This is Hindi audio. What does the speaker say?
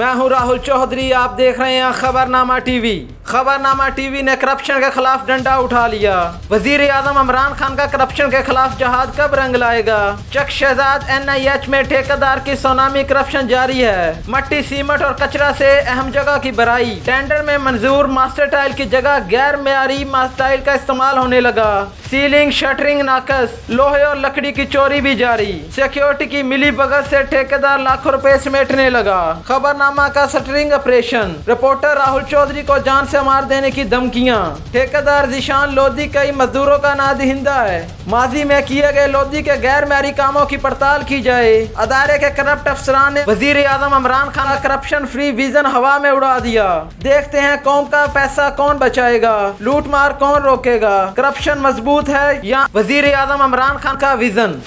मैं हूं राहुल चौधरी, आप देख रहे हैं खबरनामा टीवी। खबरनामा टीवी ने करप्शन के खिलाफ डंडा उठा लिया। वजीर आजम इमरान खान का करप्शन के खिलाफ जहाज कब रंग लाएगा? चक शहजाद NIH में ठेकेदार की सुनामी करप्शन जारी है। मट्टी, सीमेंट और कचरा से अहम जगह की भराई। टेंडर में मंजूर मास्टर टाइल की जगह गैर मेयारी मास्टर टाइल का इस्तेमाल होने लगा। सीलिंग शटरिंग नाकस, लोहे और लकड़ी की चोरी भी जारी। सिक्योरिटी की मिली भगत से ठेकेदार लाखों रुपए समेटने लगा। खबरनामा का shuttering operation, reporter Rahul Chaudhary को जान से मार देने की धमकियां। ठेकेदार जिशान लोधी कई मजदूरों का नादिहिंदा है। माजी में किए गए लोधी के गैर मेयारी कामों की पड़ताल की जाए। अदारे के करप्ट अफसरान ने वजीर आजम इमरान खान का करप्शन फ्री विजन हवा में उड़ा दिया। देखते हैं कौम का पैसा कौन बचाएगा, लूट मार कौन रोकेगा, करप्शन मजबूत है या वजीर आजम इमरान खान का विजन।